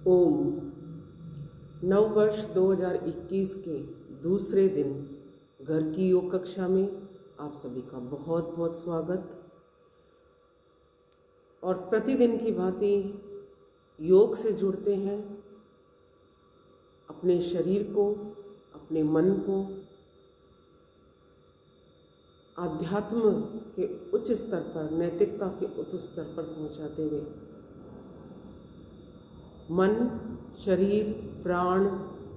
ओम। नववर्ष 2021 के दूसरे दिन घर की योग कक्षा में आप सभी का बहुत बहुत स्वागत। और प्रतिदिन की भांति योग से जुड़ते हैं, अपने शरीर को, अपने मन को आध्यात्म के उच्च स्तर पर, नैतिकता के उच्च स्तर पर पहुंचाते हुए मन, शरीर, प्राण,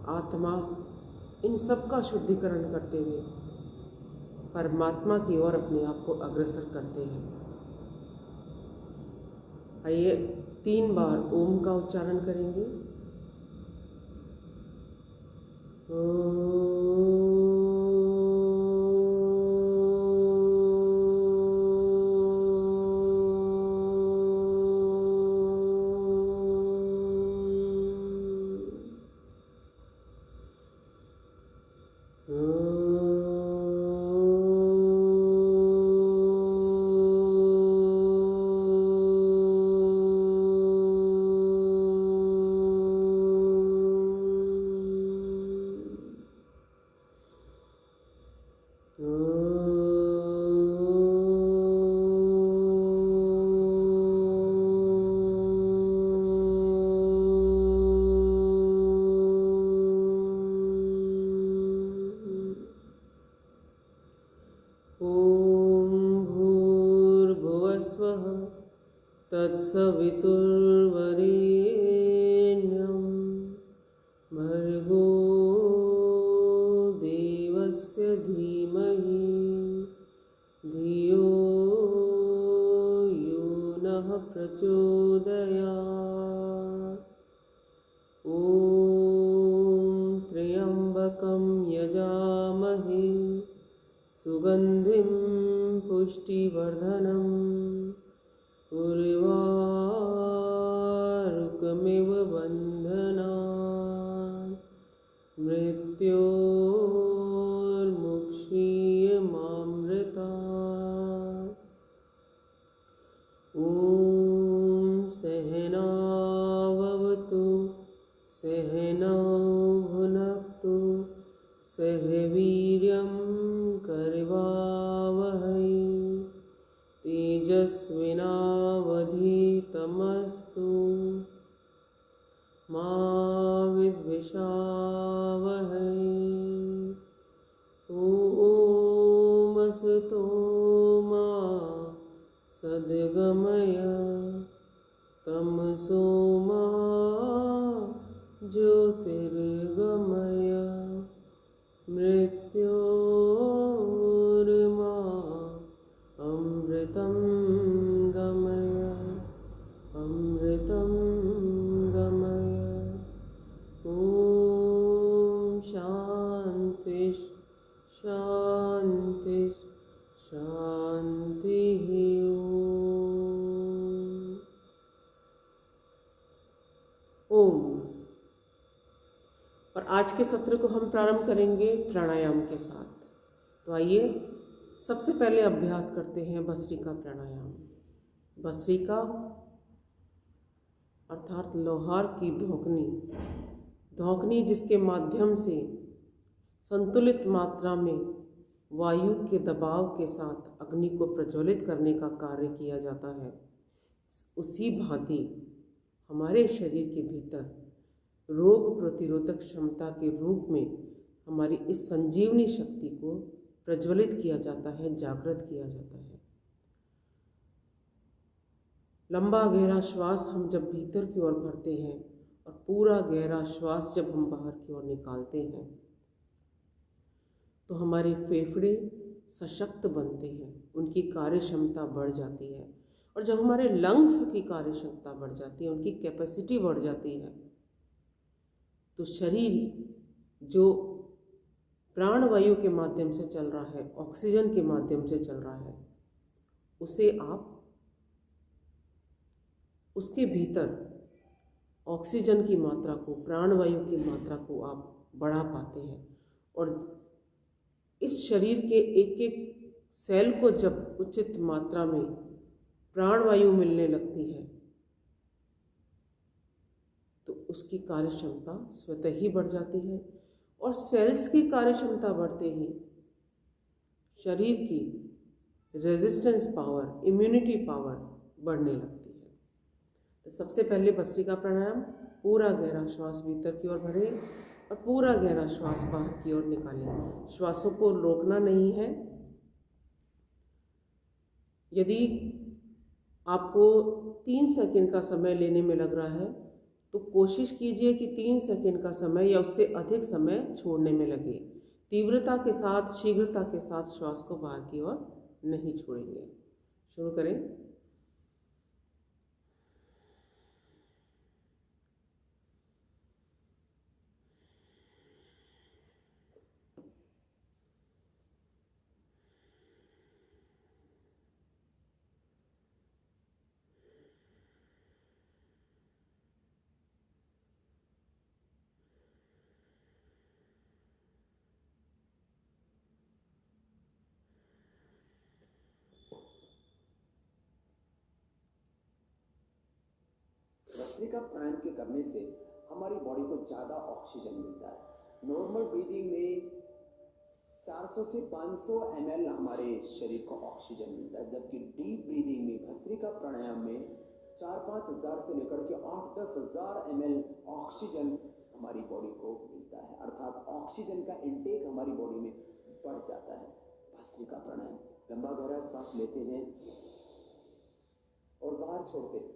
आत्मा इन सब का शुद्धिकरण करते हुए परमात्मा की ओर अपने आप को अग्रसर करते हैं। आइए 3 बार ओम का उच्चारण करेंगे। तत्सवितुर्वरेण्यं भर्गो देवस्य धीमहि धियो यो नः प्रचोदयात्। ॐ त्र्यम्बकं यजामहे सुगन्धिं पुष्टिवर्धनम् उर्वारुकमिव बन्धनात् मृत्योर्मुक्षीयमामृतात्। ॐ सहनाववतु सहनौ भुनक्तु सह वीर्यं करवावहै तेजस्विनावधीतमस्तु मा विद्विषावहै। ॐ असतो मा सद्गमय तमसो मा ज्योतिर्गमय मृत्योर्मा अमृतं गमय अमृतं गमय। ॐ शान्ति शान्ति शान्तिः। ओम। और आज के सत्र को हम प्रारंभ करेंगे प्राणायाम के साथ। तो आइए सबसे पहले अभ्यास करते हैं भस्त्रिका प्राणायाम। भस्त्रिका अर्थात लोहार की धौंकनी जिसके माध्यम से संतुलित मात्रा में वायु के दबाव के साथ अग्नि को प्रज्वलित करने का कार्य किया जाता है, उसी भांति हमारे शरीर के भीतर रोग प्रतिरोधक क्षमता के रूप में हमारी इस संजीवनी शक्ति को प्रज्वलित किया जाता है, जागृत किया जाता है। लंबा गहरा श्वास हम जब भीतर की ओर भरते हैं और पूरा गहरा श्वास जब हम बाहर की ओर निकालते हैं तो हमारे फेफड़े सशक्त बनते हैं, उनकी कार्य क्षमता बढ़ जाती है। और जब हमारे लंग्स की कार्य क्षमता बढ़ जाती है, उनकी कैपेसिटी बढ़ जाती है, तो शरीर जो प्राणवायु के माध्यम से चल रहा है, ऑक्सीजन के माध्यम से चल रहा है, उसे आप उसके भीतर ऑक्सीजन की मात्रा को, प्राणवायु की मात्रा को आप बढ़ा पाते हैं। और इस शरीर के एक एक सेल को जब उचित मात्रा में प्राणवायु मिलने लगती है तो उसकी कार्यक्षमता स्वतः ही बढ़ जाती है और सेल्स की कार्यक्षमता बढ़ते ही शरीर की रेजिस्टेंस पावर, इम्यूनिटी पावर बढ़ने लगती है। तो सबसे पहले भस्त्रिका प्राणायाम, पूरा गहरा श्वास भीतर की ओर भरें और पूरा गहरा श्वास बाहर की ओर निकालें। श्वासों को रोकना नहीं है। यदि आपको 3 सेकंड का समय लेने में लग रहा है तो कोशिश कीजिए कि 3 सेकंड का समय या उससे अधिक समय छोड़ने में लगे। तीव्रता के साथ, शीघ्रता के साथ श्वास को बाहर की ओर नहीं छोड़ेंगे। शुरू करें। भस्त्रिका प्राणायाम के करने से हमारी बॉडी को ज़्यादा ऑक्सीजन मिलता है। नॉर्मल ब्रीदिंग में 400 से 500 ml हमारे शरीर को ऑक्सीजन मिलता है, जबकि डीप ब्रीदिंग में भस्त्रिका प्राणायाम में 4-5 हज़ार से लेकर के 8-10 हज़ार ml ऑक्सीजन हमारी बॉडी को मिलता है। अर्थात ऑक्सीजन का इंटेक हमारी बॉडी में बढ़ जाता है। भस्त्रिका प्राणायाम, लंबा गहरा सांस लेते हैं और बाहर छोड़ते हैं।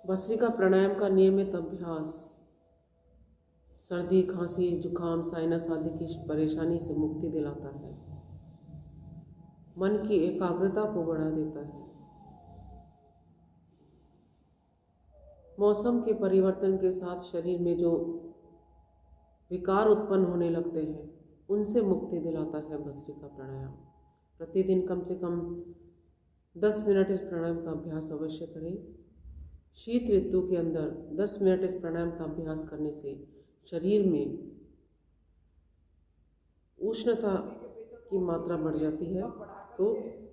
भस्त्रिका प्राणायाम का नियमित अभ्यास सर्दी, खांसी, जुखाम, साइनस आदि की परेशानी से मुक्ति दिलाता है, मन की एकाग्रता को बढ़ा देता है, मौसम के परिवर्तन के साथ शरीर में जो विकार उत्पन्न होने लगते हैं उनसे मुक्ति दिलाता है भस्त्रिका प्राणायाम। प्रतिदिन कम से कम 10 मिनट इस प्राणायाम का अभ्यास अवश्य करें। शीत ऋतु के अंदर 10 मिनट इस प्राणायाम का अभ्यास करने से शरीर में उष्णता की मात्रा बढ़ जाती है तो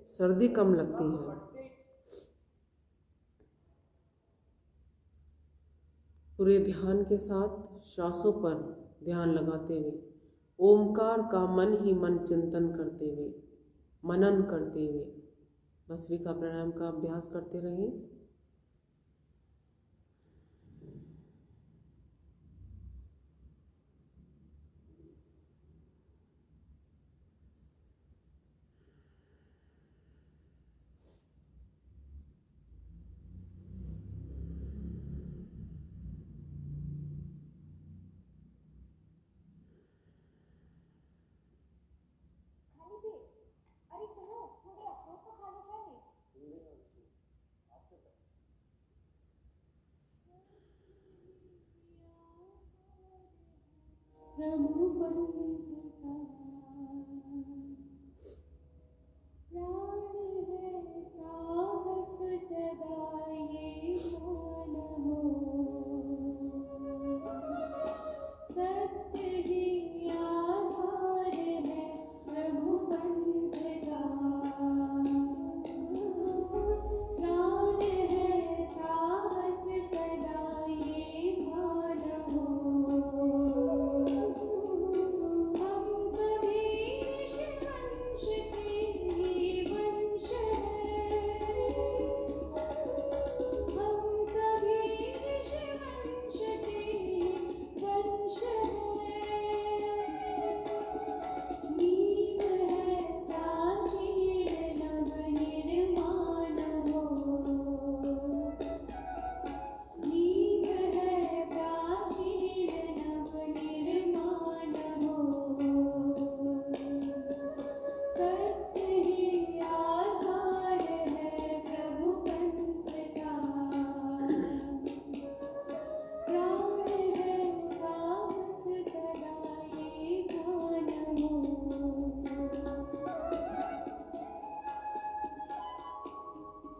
सर्दी कम लगती है। पूरे ध्यान के साथ श्वासों पर ध्यान लगाते हुए ओमकार का मन ही मन चिंतन करते हुए, मनन करते हुए भस्त्रिका प्राणायाम का अभ्यास करते रहें। अरे सुनो, थोड़े अखरोट तो खा लो पहले। प्रभु बंदता प्राण है साहस सदा ये मान हो, सत्य ही आधार है प्रभु बंदता।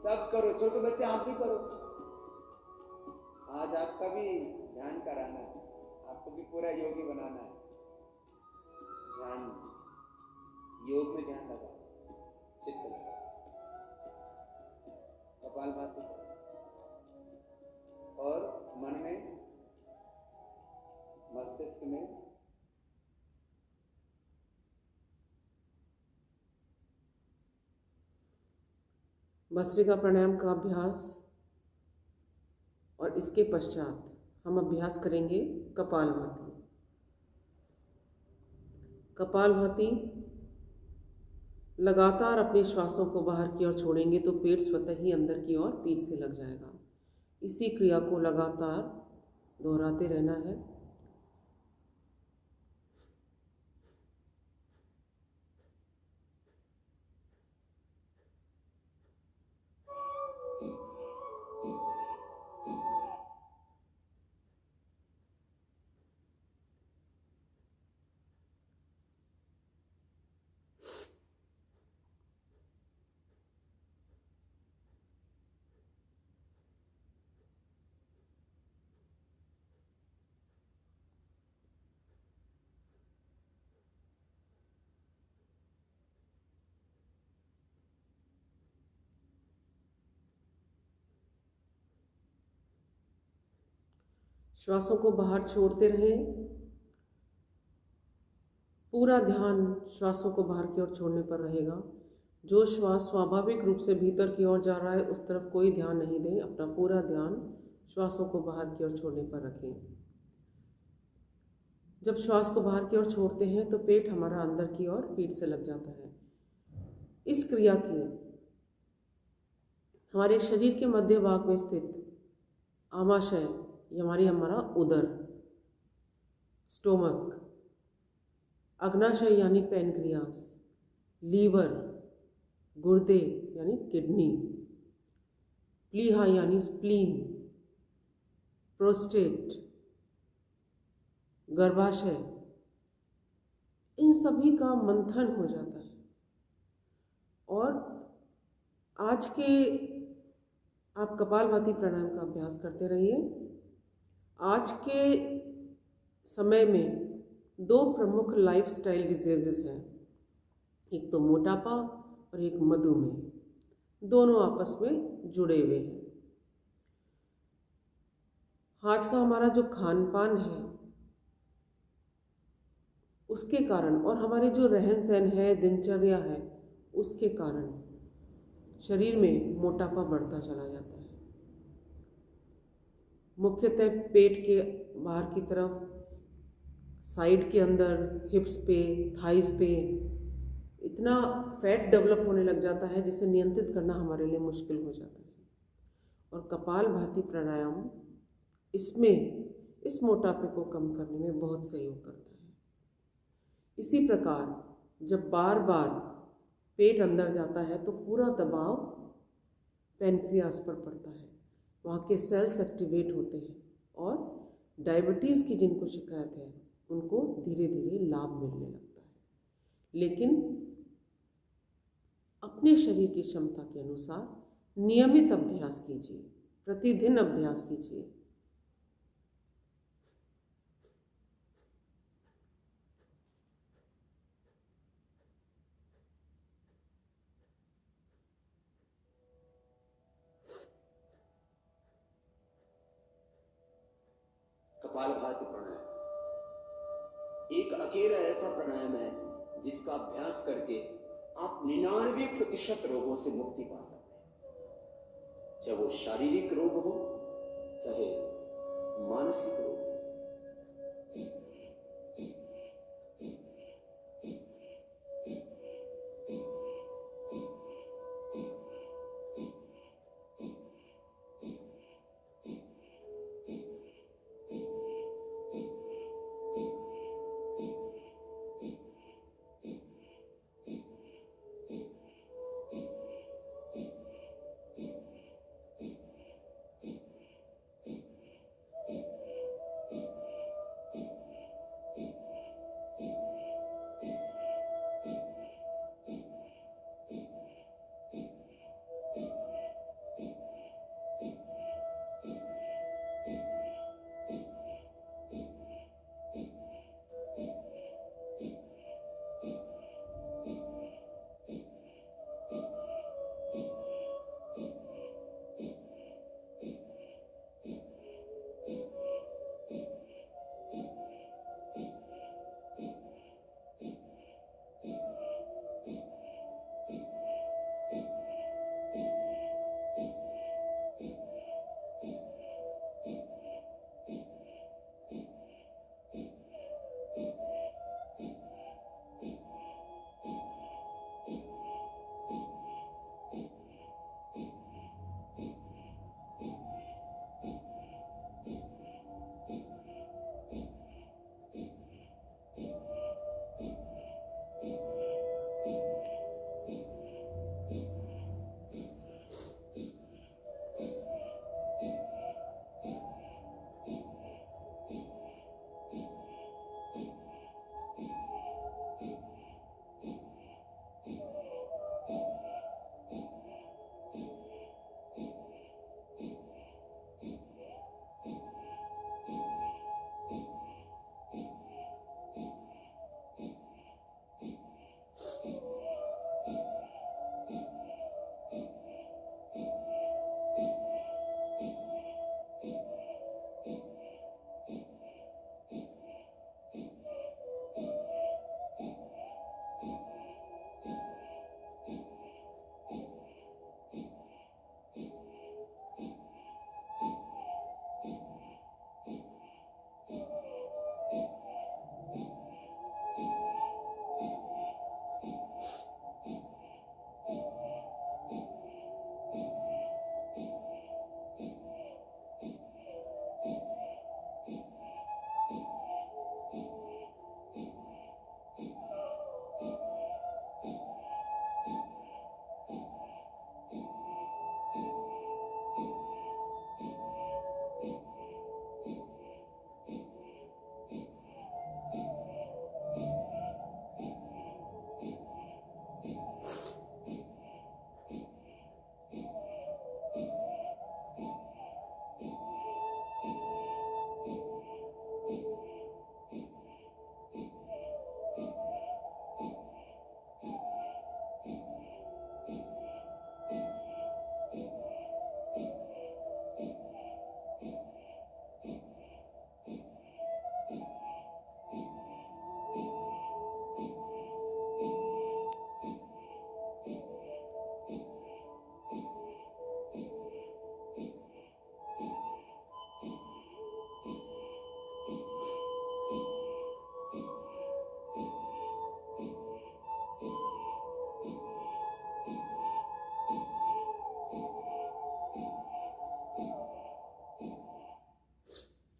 सब करो, छोटे बच्चे आप भी करो। आज आपका भी ध्यान कराना है, आपको भी पूरा योगी बनाना है। ध्यान, योग में ध्यान लगा, चित्त लगा, कपालभाति और मन में, मस्तिष्क में भस्त्रिका प्राणायाम का अभ्यास और इसके पश्चात हम अभ्यास करेंगे कपालभाति। कपालभाति लगातार अपने श्वासों को बाहर की ओर छोड़ेंगे तो पेट स्वतः ही अंदर की ओर पीठ से लग जाएगा। इसी क्रिया को लगातार दोहराते रहना है। श्वासों को बाहर छोड़ते रहें। पूरा ध्यान श्वासों को बाहर की ओर छोड़ने पर रहेगा। जो श्वास स्वाभाविक रूप से भीतर की ओर जा रहा है उस तरफ कोई ध्यान नहीं दें। अपना पूरा ध्यान श्वासों को बाहर की ओर छोड़ने पर रखें। जब श्वास को बाहर की ओर छोड़ते हैं तो पेट हमारा अंदर की ओर पीठ से लग जाता है। इस क्रिया की हमारे शरीर के मध्य भाग में स्थित आमाशय हमारा उदर, स्टोमक, अग्नाशय यानी पैनक्रियास, लीवर, गुर्दे यानी किडनी, प्लीहा यानी स्प्लीन, प्रोस्टेट, गर्भाशय, इन सभी का मंथन हो जाता है। और आज के आप कपालभाति प्राणायाम का अभ्यास करते रहिए। आज के समय में दो प्रमुख लाइफस्टाइल डिजीजेस हैं, एक तो मोटापा और एक मधुमेह। दोनों आपस में जुड़े हुए हैं। आज का हमारा जो खान पान है उसके कारण और हमारे जो रहन सहन है, दिनचर्या है, उसके कारण शरीर में मोटापा बढ़ता चला जाता है। मुख्यतः पेट के बाहर की तरफ, साइड के अंदर, हिप्स पे, थाइस पे इतना फैट डेवलप होने लग जाता है जिसे नियंत्रित करना हमारे लिए मुश्किल हो जाता है। और कपालभाति प्राणायाम इसमें इस मोटापे को कम करने में बहुत सहयोग करता है। इसी प्रकार जब बार बार पेट अंदर जाता है तो पूरा दबाव पैनक्रियास पर पड़ता है, वहाँ के सेल्स एक्टिवेट होते हैं और डायबिटीज़ की जिनको शिकायत है उनको धीरे धीरे लाभ मिलने लगता है। लेकिन अपने शरीर की क्षमता के अनुसार नियमित अभ्यास कीजिए, प्रतिदिन अभ्यास कीजिए। कपालभाति प्राणायाम एक अकेला ऐसा प्राणायाम है जिसका अभ्यास करके आप 99% रोगों से मुक्ति पा सकते हैं, चाहे वो शारीरिक रोग हो चाहे मानसिक रोग।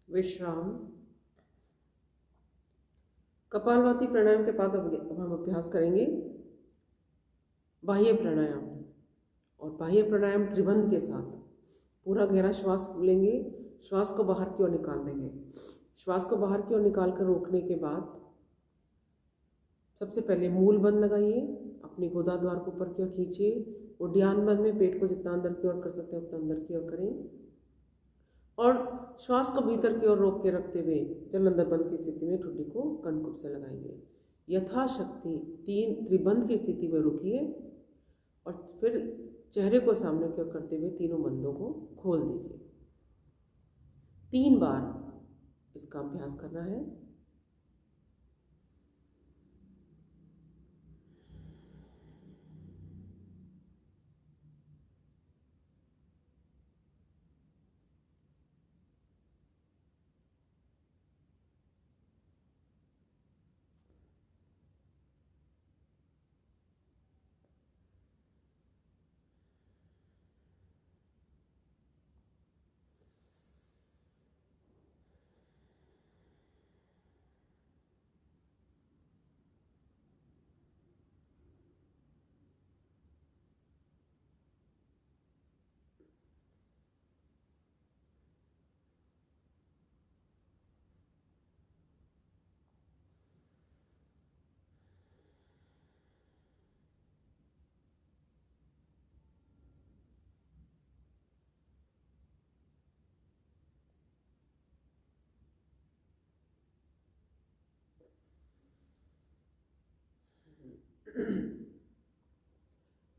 विश्राम। कपालभाति प्राणायाम के बाद अब हम अभ्यास करेंगे बाह्य प्राणायाम। और बाह्य प्राणायाम त्रिबंध के साथ पूरा गहरा श्वास लेंगे, श्वास को बाहर की ओर निकाल देंगे। श्वास को बाहर की ओर निकाल कर रोकने के बाद सबसे पहले मूल बंद लगाइए, अपनी गोदा द्वार को ऊपर की ओर खींचिए। उड्डयन बंद में पेट को जितना अंदर की ओर कर सकते हैं उतना अंदर की ओर करें और श्वास को भीतर की ओर रोक के रखते हुए जलंधर बंद की स्थिति में ठुड्डी को कनकुब से लगाएंगे। यथाशक्ति 3 त्रिबंध की स्थिति में रुकिए और फिर चेहरे को सामने की ओर करते हुए तीनों बंधों को खोल दीजिए। 3 बार इसका अभ्यास करना है।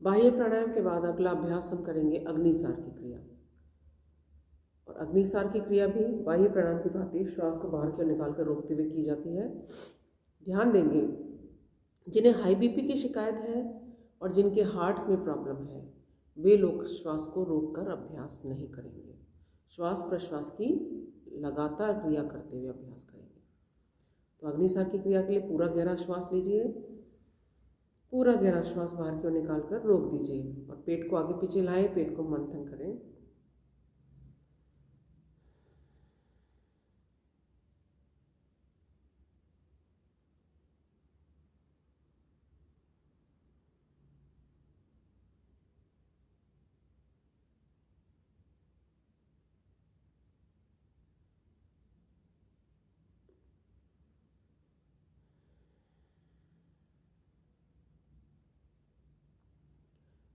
बाह्य प्राणायाम के बाद अगला अभ्यास हम करेंगे अग्निसार की क्रिया। और अग्निसार की क्रिया भी बाह्य प्राणायाम की भांति श्वास को बाहर की ओर निकाल कर रोकते हुए की जाती है। ध्यान देंगे, जिन्हें हाई बीपी की शिकायत है और जिनके हार्ट में प्रॉब्लम है वे लोग श्वास को रोककर अभ्यास नहीं करेंगे। श्वास प्रश्वास की लगातार क्रिया करते हुए अभ्यास करेंगे। तो अग्निसार की क्रिया के लिए पूरा गहरा श्वास लीजिए, पूरा गहरा श्वास बाहर की ओर निकाल कर रोक दीजिए और पेट को आगे पीछे लाएं, पेट को मंथन करें।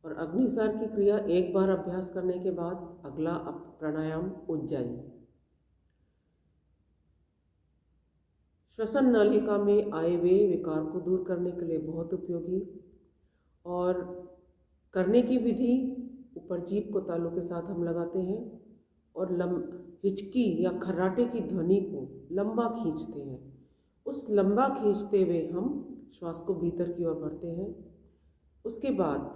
और अग्निसार की क्रिया एक बार अभ्यास करने के बाद अगला प्राणायाम उज्जाई। श्वसन नालिका में आए हुए विकार को दूर करने के लिए बहुत उपयोगी और करने की विधि, ऊपर जीभ को तालू के साथ हम लगाते हैं और हिचकी या खर्राटे की ध्वनि को लंबा खींचते हैं। उस लंबा खींचते हुए हम श्वास को भीतर की ओर भरते हैं। उसके बाद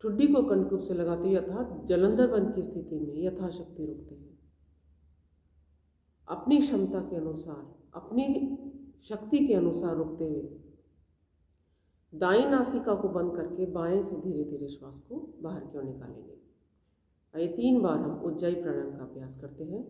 ठुड्डी को कनकुब से लगाते हुए अर्थात जलंधर बंद की स्थिति में यथाशक्ति रुकते हैं। अपनी क्षमता के अनुसार, अपनी शक्ति के अनुसार रुकते हुए दाईं नासिका को बंद करके बाएं से धीरे धीरे श्वास को बाहर की ओर निकालेंगे। आइए 3 बार हम उज्जाई प्राणायाम का अभ्यास करते हैं।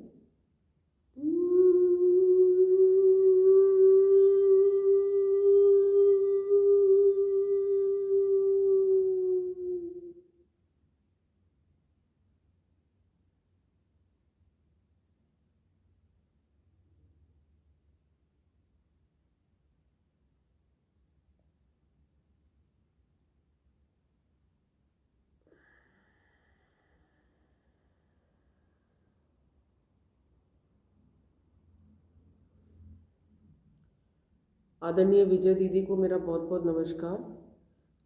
आदरणीय विजय दीदी को मेरा बहुत बहुत नमस्कार।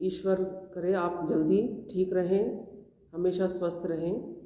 ईश्वर करे आप जल्दी ठीक रहें, हमेशा स्वस्थ रहें।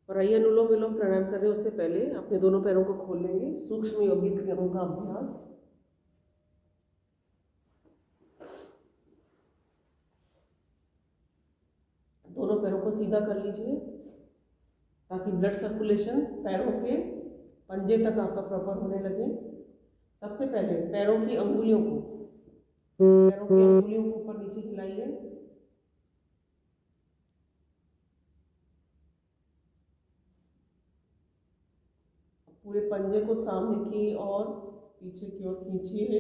और आइए अनुलोम विलोम प्राणायाम करने उससे पहले अपने दोनों पैरों को खोल लेंगे। सूक्ष्म यौगिक क्रियाओं का अभ्यास। दोनों पैरों को सीधा कर लीजिए ताकि ब्लड सर्कुलेशन पैरों के पंजे तक आपका प्रॉपर होने लगे। सबसे पहले पैरों की अंगुलियों को ऊपर नीचे हिलाइए। पूरे पंजे को सामने की और पीछे की ओर खींचिए।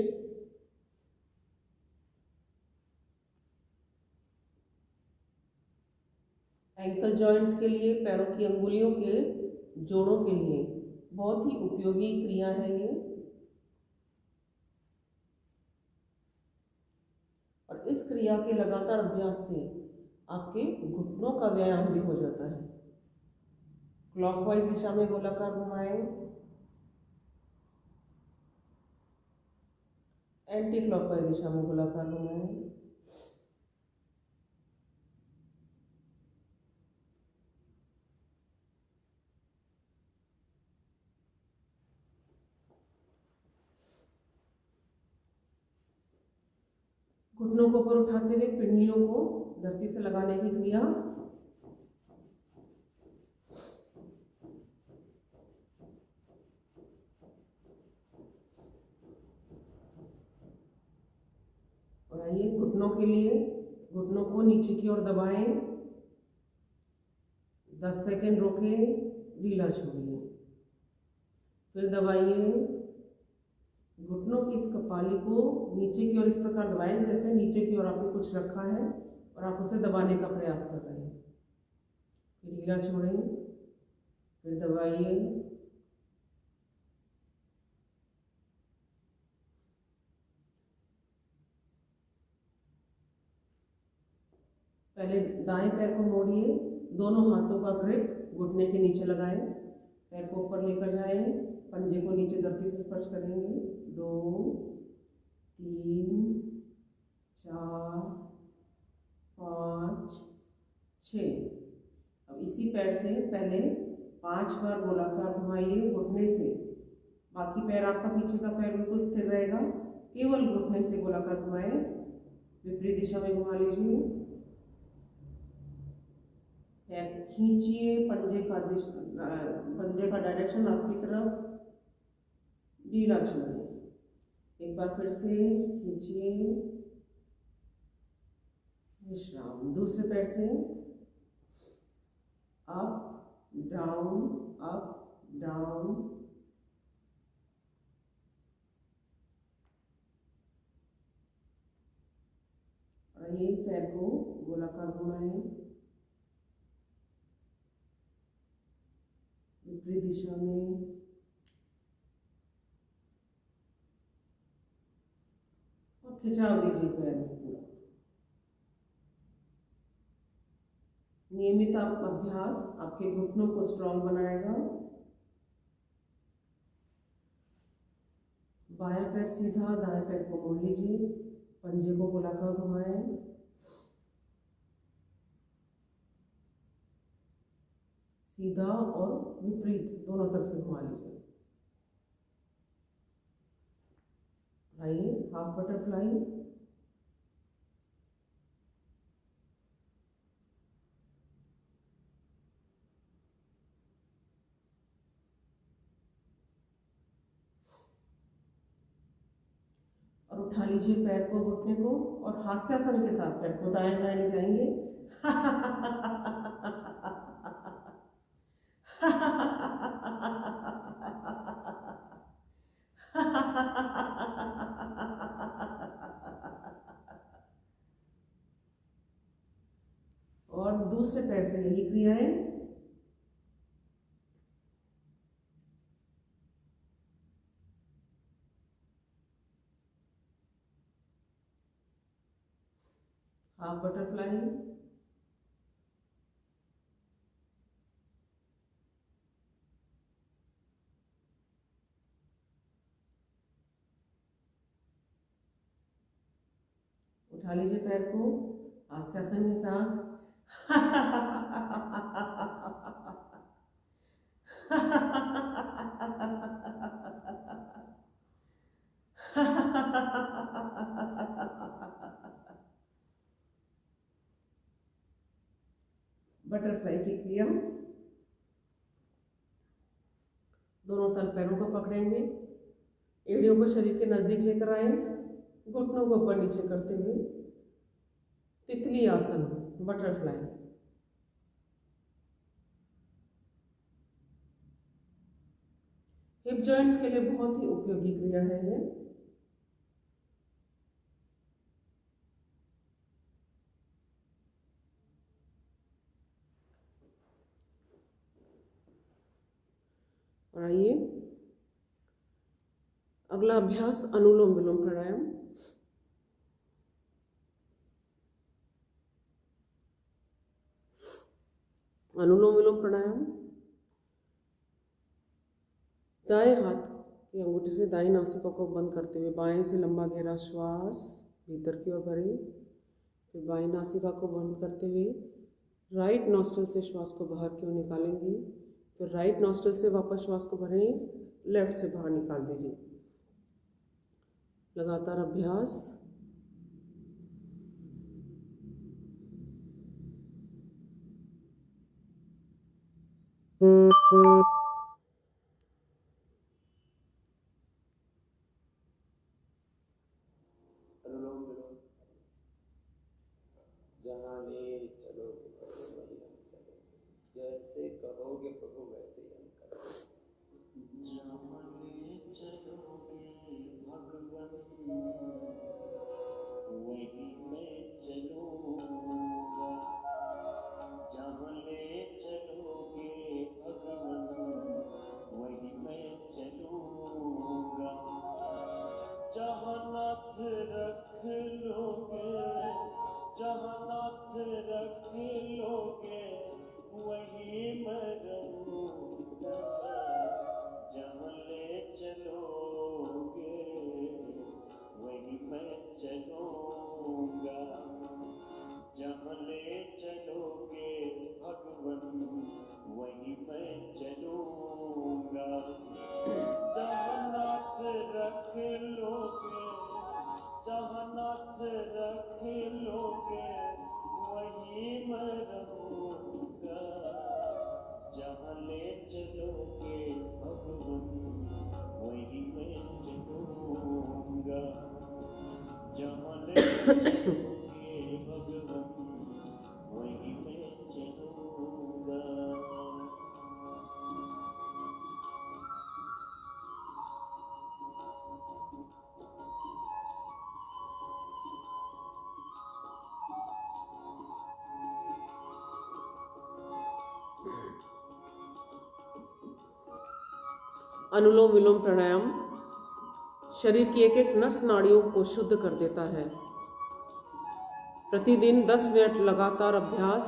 एंकल जॉइंट्स के लिए, पैरों की अंगुलियों के जोड़ों के लिए बहुत ही उपयोगी क्रिया है ये। और इस क्रिया के लगातार अभ्यास से आपके घुटनों का व्यायाम भी हो जाता है। क्लॉकवाइज दिशा में गोलाकार घुमाएं, एंटी क्लॉकवाइज दिशा में गोलाकार घुमाएं। घुटनों को ऊपर उठाते हुए पिंडलियों को धरती से लगाने की क्रिया। और आइए घुटनों के लिए, घुटनों को नीचे की ओर दबाएं, 10 सेकंड रोकें, ढीला छोड़िए, फिर दबाइए। घुटनों की इस कपाली को नीचे की ओर इस प्रकार दबाएं जैसे नीचे की ओर आपने कुछ रखा है और आप उसे दबाने का प्रयास कर रहे हैं। फिर ढीला छोड़ें, फिर दबाइए। पहले दाएं पैर को मोड़िए, दोनों हाथों का ग्रिप घुटने के नीचे लगाएं, पैर को ऊपर लेकर जाएं, पंजे को नीचे धरती से स्पर्श करेंगे। 2 3 4 5 6। अब इसी पैर से पहले 5 बार गोलाकार घुमाइए घुटने से। बाकी पैर आपका, पीछे का पैर बिल्कुल स्थिर रहेगा, केवल घुटने से गोलाकार घुमाएं। विपरीत दिशा में घुमा लीजिए, पैर खींचिए, पंजे का डायरेक्शन आपकी तरफ, ढीला छोड़िए। एक बार फिर से खींचिए, विश्राम। दूसरे पैर से अप डाउन, अप डाउन। और ये पैर को गोलाकार घुमाएं, विपरीत दिशा में। और खिंचाव दीजिए पैर में पूरा। नियमित अभ्यास आपके घुटनों को स्ट्रॉन्ग बनाएगा। बायां पैर सीधा, दाएं पैर को मोड़ लीजिए, पंजे को गोलाकार घुमाएं। सीधा और विपरीत दोनों तरफ से घुमा लीजिए। आइए हाफ बटरफ्लाई। और उठा लीजिए पैर को, घुटने को, और हास्यासन के साथ पैर को दाएं बाएं ले जाएंगे। और दूसरे पैर से यही क्रियाएं। Half butterfly. उठा लीजिए पैर को हास्यासन के साथ। बटरफ्लाई की क्रिया। दोनों तल पैरों को पकड़ेंगे, एड़ियों को शरीर के नजदीक लेकर आए, घुटनों को ऊपर नीचे करते हुए तितली आसन बटरफ्लाई। हिप जॉइंट्स के लिए बहुत ही उपयोगी क्रिया है ये। और आइए अगला अभ्यास अनुलोम विलोम प्राणायाम। अनुलोम विलोम प्राणायाम दाएं हाथ की अंगूठी से दाईं नासिका को बंद करते हुए बाएं से लंबा गहरा श्वास भीतर की ओर भरें, फिर बाईं नासिका को बंद करते हुए राइट नॉस्ट्रिल से श्वास को बाहर की ओर निकालेंगे, फिर राइट नॉस्ट्रिल से वापस श्वास को भरें, लेफ्ट से बाहर निकाल दीजिए। लगातार अभ्यास। अनुलोम विलोम। जहाँ ले चलोगे प्रभु वहीं हम चलेंगे, जैसे कहोगे प्रभु वैसे ही हम करेंगे। जहाँ ले चलोगे भगवान वहीं मैं चलूँगा, जहाँ ले चलोगे भगवान वहीं मैं चलूँगा, जहाँ नाथ रख लोगे, जहाँ नाथ रख लोगे वहीं मैं रहूँगा, जहाँ ले चलोगे वहीं मैं चलूँगा, जहाँ ले चलोगे भगवान वहीं मैं चलूँगा, जहाँ नाथ रख लोगे, जहाँ नाथ रख लोगे वहीं मैं रहूँगा, जहाँ ले चलोगे भगवान वहीं मैं चलूँगा, जहाँ ले चलोगे भगवान वहीं मैं चलूँगा। अनुलोम विलोम प्राणायाम शरीर की एक एक नस नाड़ियों को शुद्ध कर देता है। प्रतिदिन 10 मिनट लगातार अभ्यास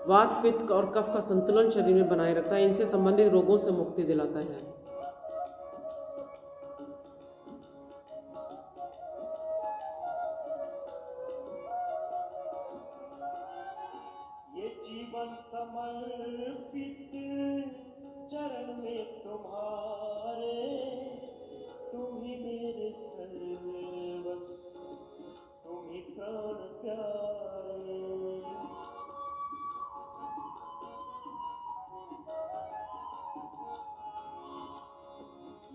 वात पित्त और कफ का संतुलन शरीर में बनाए रखता है, इनसे संबंधित रोगों से मुक्ति दिलाता है। ये जीवन समर्पित चरण में तुम्हारे, तुम ही मेरे सर्वस्व, तुम ही प्राण प्यारे।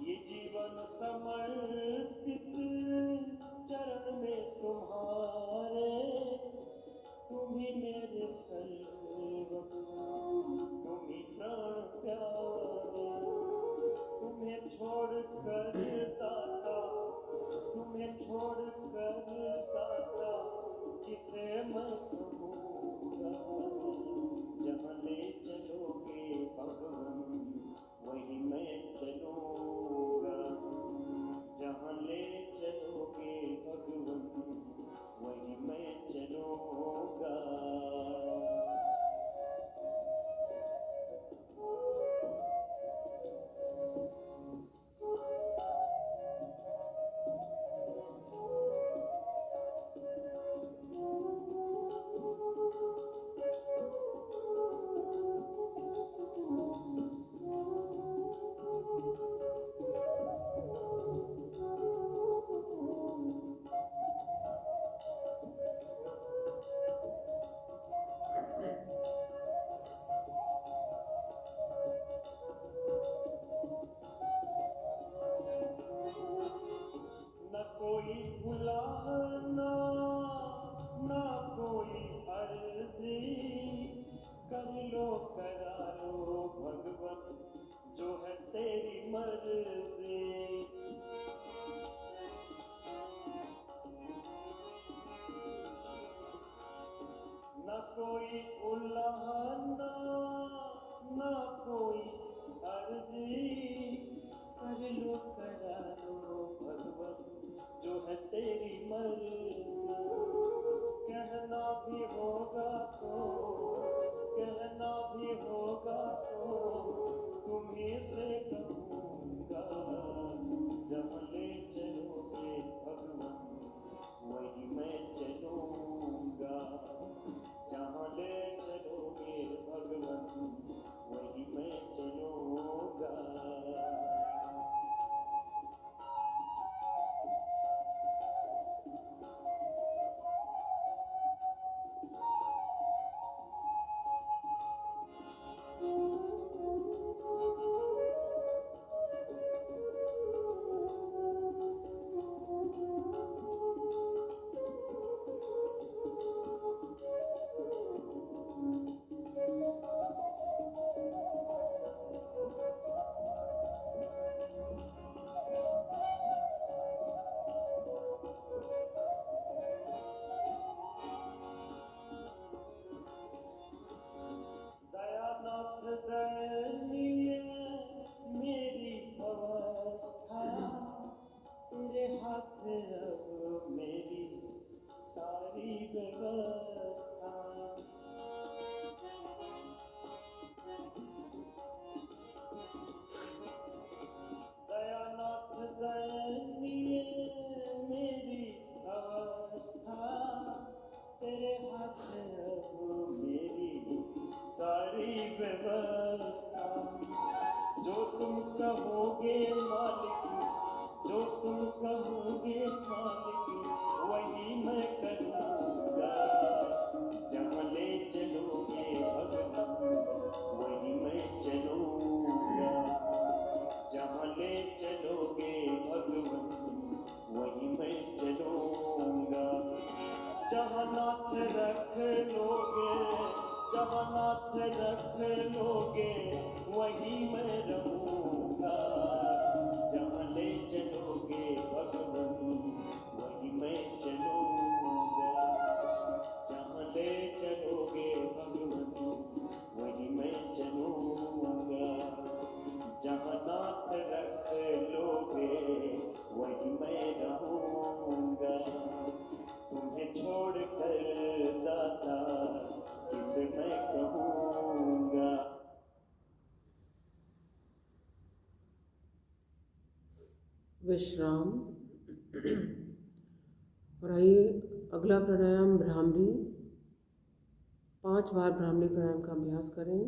ये जीवन समर्पित चरण में तुम्हारे, तुम ही मेरे सर्वस्व, तुम ही प्राण प्यारे। तुम्हें छोड़ कर दाता, तुम्हें छोड़ कर दाता किसे मैं कहूँगा, जहाँ ले चलोगे भगवान वहीं मैं चलूँगा, जहाँ ले चलोगे भगवान वहीं मैं चलूँगा। कोई उल्लाहना ना कोई अर्जी कर लो करा लो भगवत जो है तेरी मर्जी कहना भी होगा तो तुम्हीं से कहूँगा जहाँ ले चलोगे भगवान वही मैं चलूँगा जहाँ ले चलोगे भगवान वही मैं चलूँगा दयानाथ दयनीय मेरी अवस्था तेरे हाथ अब मेरी सारी व्यवस्था दयानाथ दयनीय मेरी अवस्था तेरे हाथ अब मेरी सारी व्यवस्था जो तुम कहोगे मालिक जो तुम कहोगे मालिक वही मैं करूँगा जहाँ ले चलोगे भगवान वही मैं चलूँगा जहाँ ले चलोगे भगवान वही मैं चलूँगा जहाँ नाथ रख लोगे जहाँ नाथ रख लोगे वही मैं रहूँगा जहाँ ले चलोगे भगवान वही मैं चलूँगा जहाँ ले चलोगे भगवान वही मैं चलूँगा जहाँ नाथ रख लोगे वही मैं रहूँगा तुम्हें छोड़ कर दाता किसे मैं कहूँगा विश्राम। और आइए अगला प्राणायाम भ्रामरी। 5 बार भ्रामरी प्राणायाम का अभ्यास करें।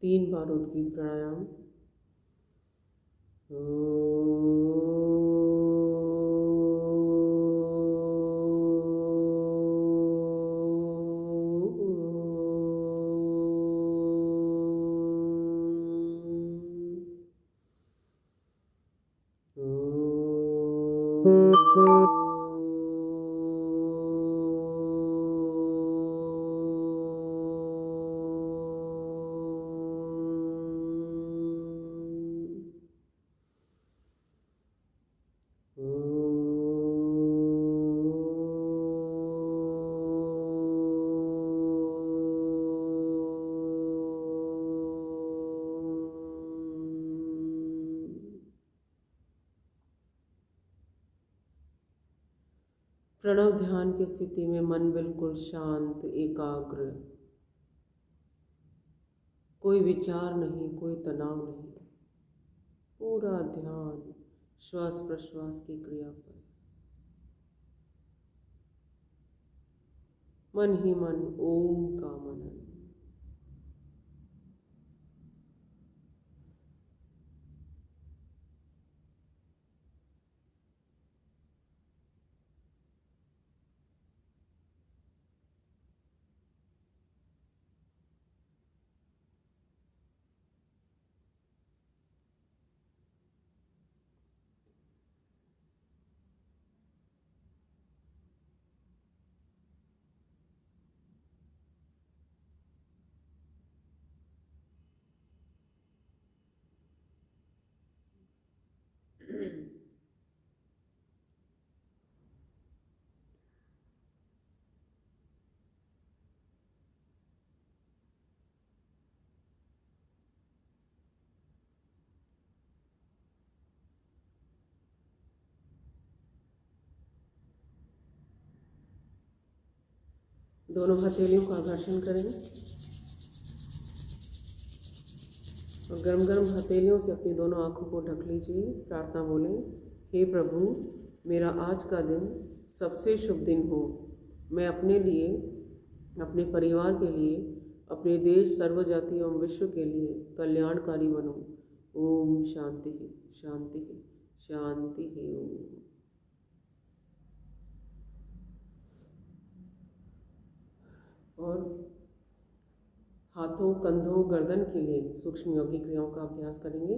तीन बार उद्गीत प्राणायाम। प्रणव ध्यान की स्थिति में मन बिल्कुल शांत, एकाग्र, कोई विचार नहीं, कोई तनाव नहीं, पूरा ध्यान श्वास प्रश्वास की क्रिया पर। मन ही मन ओम का मनन। दोनों हथेलियों का आकर्षण करें और गरम गरम हथेलियों से अपनी दोनों आंखों को ढक लीजिए। प्रार्थना बोलें, हे प्रभु, मेरा आज का दिन सबसे शुभ दिन हो। मैं अपने लिए, अपने परिवार के लिए, अपने देश, सर्व जाति एवं विश्व के लिए कल्याणकारी बनूं। ओम शांति शांति शांति ओम। और हाथों, कंधों, गर्दन के लिए सूक्ष्म योगिक क्रियाओं का अभ्यास करेंगे।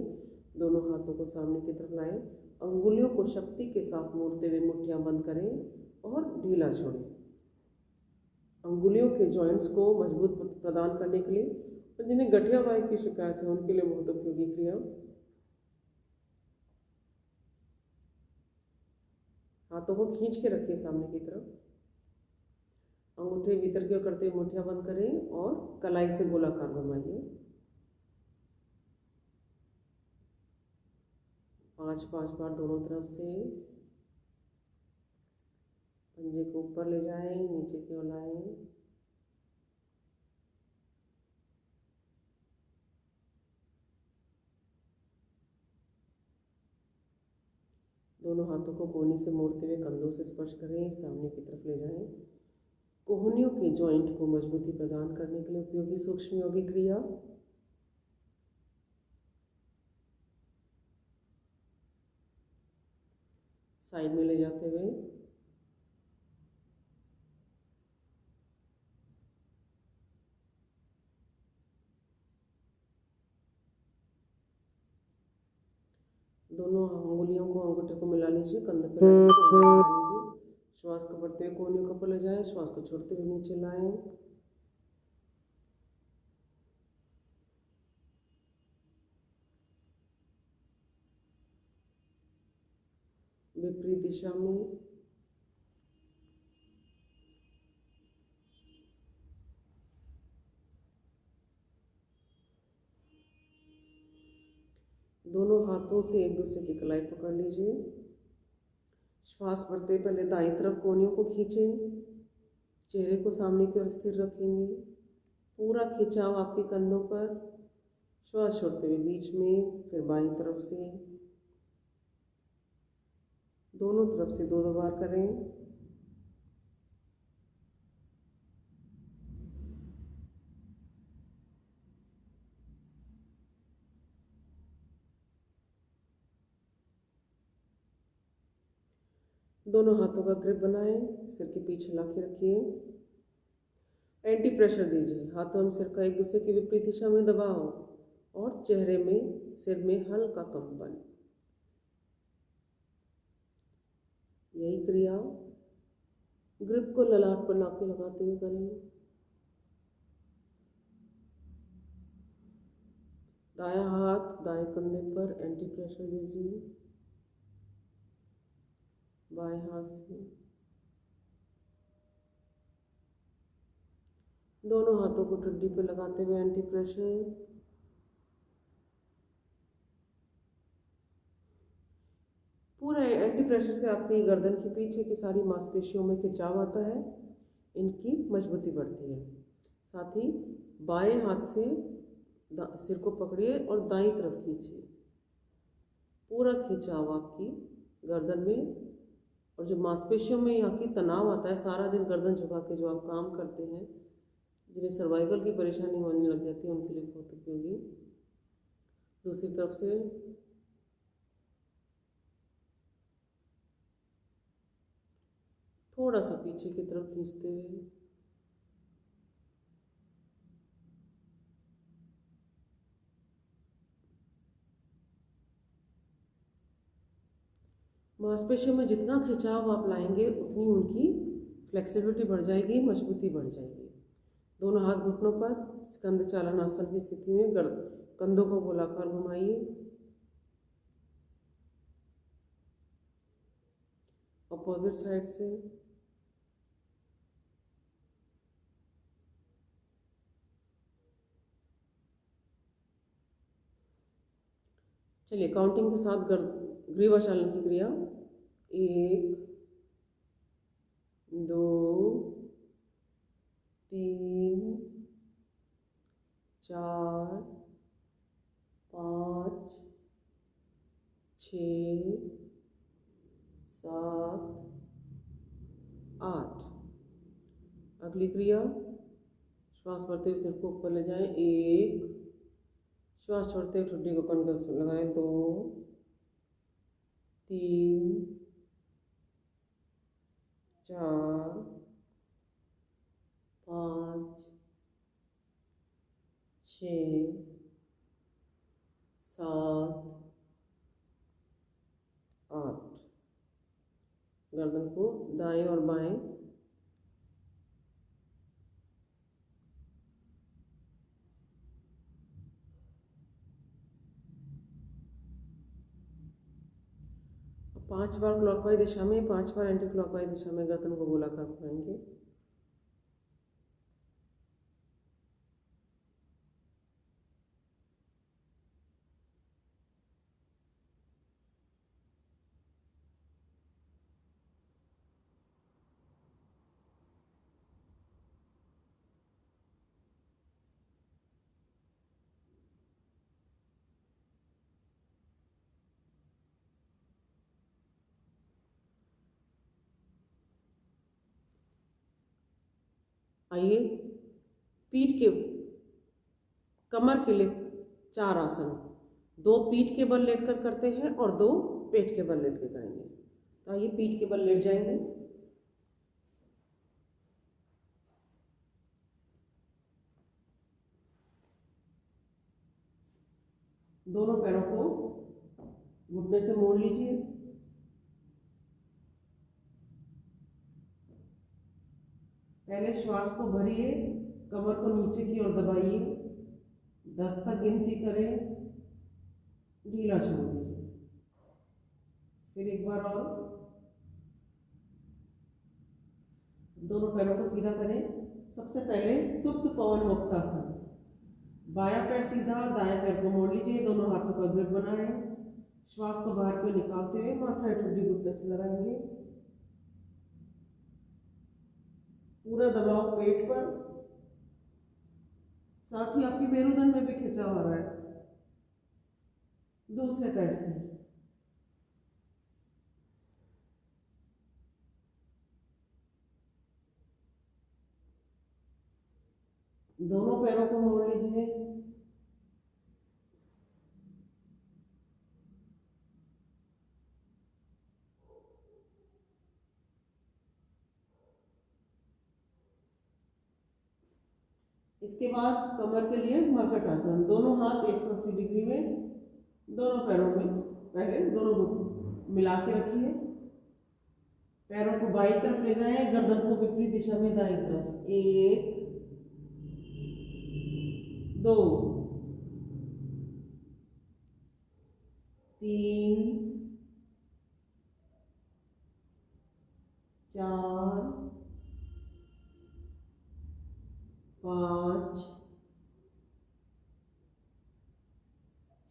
दोनों हाथों को सामने की तरफ लाएं, अंगुलियों को शक्ति के साथ मोड़ते हुए मुट्ठियां बंद करें और ढीला छोड़ें। अंगुलियों के जॉइंट्स को मजबूत प्रदान करने के लिए और जिन्हें गठिया वायु की शिकायत है उनके लिए बहुत उपयोगी क्रिया। हाथों को खींच के रखिए सामने की तरफ, अंगूठे भीतर की ओर करते हुए मुट्ठियां बंद करें और कलाई से गोलाकार घुमाइए। 5-5 बार दोनों तरफ से। पंजे को ऊपर ले जाएं, नीचे की ओर लाएं। दोनों हाथों को कोहनी से मोड़ते हुए कंधों से स्पर्श करें, सामने की तरफ ले जाएं। कोहनियों के जॉइंट को मजबूती प्रदान करने के लिए उपयोगी सूक्ष्म योगिक क्रिया। साइड में ले जाते हुए दोनों अंगुलियों को, अंगूठे को मिला लीजिए, कंधे पर रखिए, कोहनी मिला लीजिए। श्वास को बढ़ते हुए कोहनियों को ऊपर ले जाएं, श्वास को छोड़ते हुए नीचे लाएं। विपरीत दिशा में। दोनों हाथों से एक दूसरे की कलाई पकड़ लीजिए। श्वास भरते पहले दाईं तरफ कोहनियों को खींचें, चेहरे को सामने की ओर स्थिर रखेंगे, पूरा खिंचाव आपके कंधों पर। श्वास छोड़ते हुए बीच में, फिर बाईं तरफ से। दोनों तरफ से 2-2 बार करें। दोनों हाथों का ग्रिप बनाएं, सिर के पीछे ला के रखिए। एंटी प्रेशर दीजिए, हाथों एवं सिर का एक दूसरे की विपरीत दिशा में दबाव और चेहरे में, सिर में हल्का कंपन। यही क्रिया ग्रिप को ललाट पर लाके लगाते हुए करें। दायां हाथ दाएं कंधे पर एंटी प्रेशर दीजिए, बाएं हाथ से। दोनों हाथों को ठुड्डी पे लगाते हुए एंटी प्रेशर। पूरा एंटी प्रेशर से आपकी गर्दन के पीछे की सारी मांसपेशियों में खिंचाव आता है, इनकी मजबूती बढ़ती है। साथ ही बाएं हाथ से सिर को पकड़िए और दाईं तरफ खींचिए। पूरा खिंचाव आपकी गर्दन में, और जो मांसपेशियों में यहाँ की तनाव आता है, सारा दिन गर्दन झुका के जो आप काम करते हैं, जिन्हें सर्वाइकल की परेशानी होने लग जाती है, उनके लिए बहुत उपयोगी। दूसरी तरफ से थोड़ा सा पीछे की तरफ खींचते हुए मांसपेशियों में जितना खिंचाव आप लाएंगे उतनी उनकी फ्लेक्सिबिलिटी बढ़ जाएगी, मजबूती बढ़ जाएगी। दोनों हाथ घुटनों पर स्कंद चालन आसन की स्थिति में कंधों को गोलाकार घुमाइए। अपोजिट साइड से चलिए काउंटिंग के साथ ग्रीवा चालन की क्रिया। 1 2 3 4 5 6 7 8। अगली क्रिया, श्वास भरते हुए सिर को ऊपर ले जाएं। 1, श्वास छोड़ते हुए ठुड्डी को कनकन से लगाएं। 2 3 4 5 6 7 8। गर्दन को दाएं और बाएं पांच बार क्लॉकवाइज दिशा में, 5 बार एंटी क्लॉकवाइज दिशा में गर्दन को गोलाकार घुमाएंगे। आइए पीठ के कमर के लिए 4 आसन, 2 पीठ के बल लेटकर करते हैं और 2 पेट के बल लेट के करेंगे। तो आइए पीठ के बल लेट जाएंगे। दोनों पैरों को घुटने से मोड़ लीजिए। पहले श्वास को भरिए, कमर को नीचे की ओर दबाइए, 10 तक गिनती करें, ढीला छोड़ दीजिए। फिर एक बार और, दोनों पैरों को सीधा करें। सबसे पहले सुप्त पवन मुक्तासन, बायां पैर सीधा, दाएं पैर को मोड़ लीजिए, दोनों हाथों का ग्रिप बनाएं। श्वास को बाहर की ओर निकालते हुए माथा ठुड्डी घुटने से लगाएंगे। पूरा दबाव पेट पर, साथ ही आपकी मेरुदंड में भी खिंचाव आ रहा है। दूसरे पैर से दोनों पैरों को मोड़ लीजिए। इसके बाद कमर के लिए मरकट आसन, दोनों हाथ 180 डिग्री में दोनों पैरों में, पहले दोनों मिला के रखिए। पैरों को बाईं तरफ ले जाएं, गर्दन को विपरीत दिशा में दाईं तरफ। 1 2 3 4 5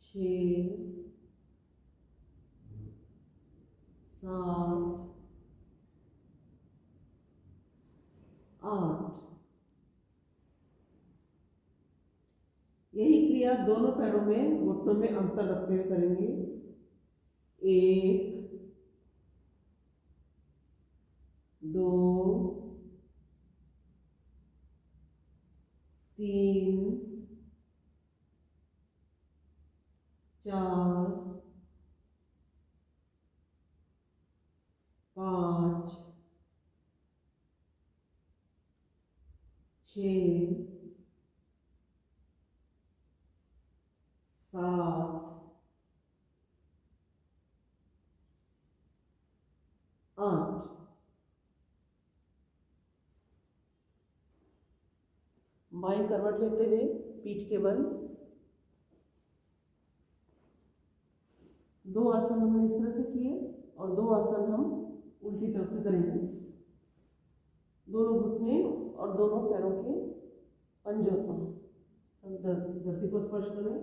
6 7 8। यही क्रिया दोनों पैरों में घुटनों में अंतर रखते हुए करेंगे। 1 2 3 4 5 6 7 8। बाईं करवट लेते हुए पीठ के बल। 2 आसन हमने इस तरह से किए और 2 आसन हम उल्टी तरफ से करेंगे। दोनों घुटने और दोनों पैरों के पंजों पर धरती को स्पर्श करें।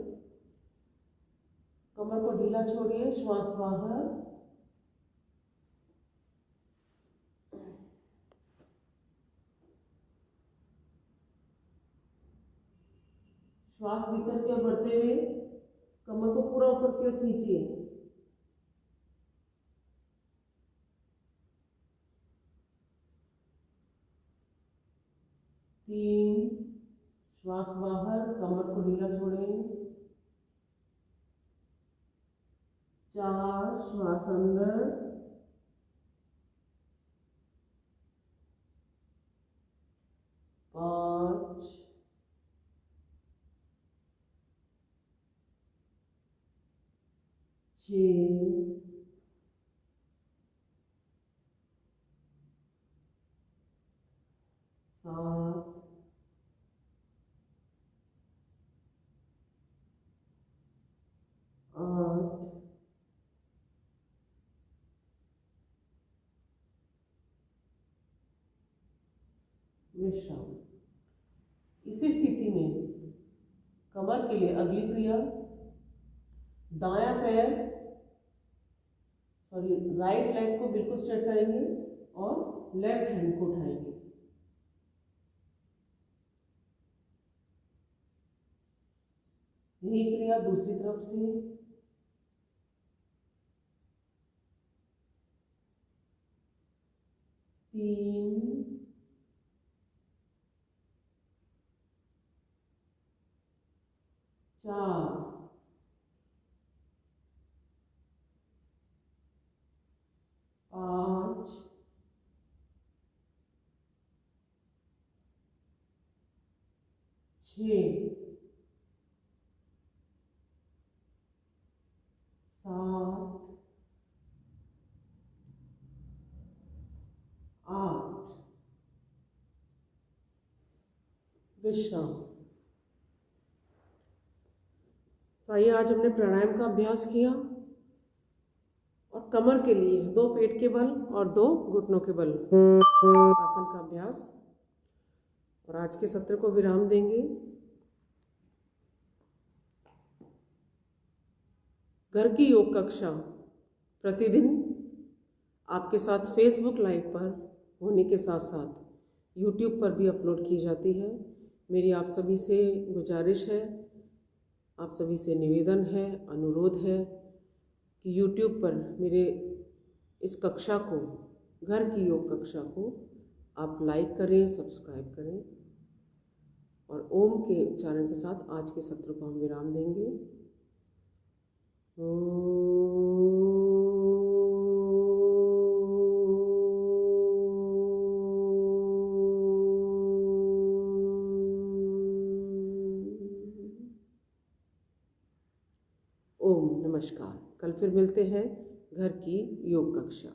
कमर को ढीला छोड़िए, श्वास बाहर, श्वास भीतर की ओर बढ़ते हुए कमर को पूरा ऊपर की ओर खींचिए। तीन, श्वास बाहर, कमर को ढीला छोड़ें। 4, श्वास अंदर। 5 6 7 8 विश्राम। इसी स्थिति में कमर के लिए अगली क्रिया, दायां पैर राइट लेग को बिल्कुल स्ट्रेट करेंगे और लेफ्ट हैंड को उठाएंगे। यही क्रिया दूसरी तरफ से। 3 4 5 6 7 8 विश्राम। तो आइए, आज हमने प्राणायाम का अभ्यास किया और कमर के लिए 2 पेट के बल और 2 घुटनों के बल आसन का अभ्यास, और आज के सत्र को विराम देंगे। घर की योग कक्षा प्रतिदिन आपके साथ फेसबुक लाइव पर होने के साथ साथ यूट्यूब पर भी अपलोड की जाती है। मेरी आप सभी से गुजारिश है, आप सभी से निवेदन है, अनुरोध है कि यूट्यूब पर मेरे इस कक्षा को, घर की योग कक्षा को आप लाइक करें, सब्सक्राइब करें। और ओम के उच्चारण के साथ आज के सत्र को हम विराम देंगे। ओम नमस्कार। कल फिर मिलते हैं घर की योग कक्षा।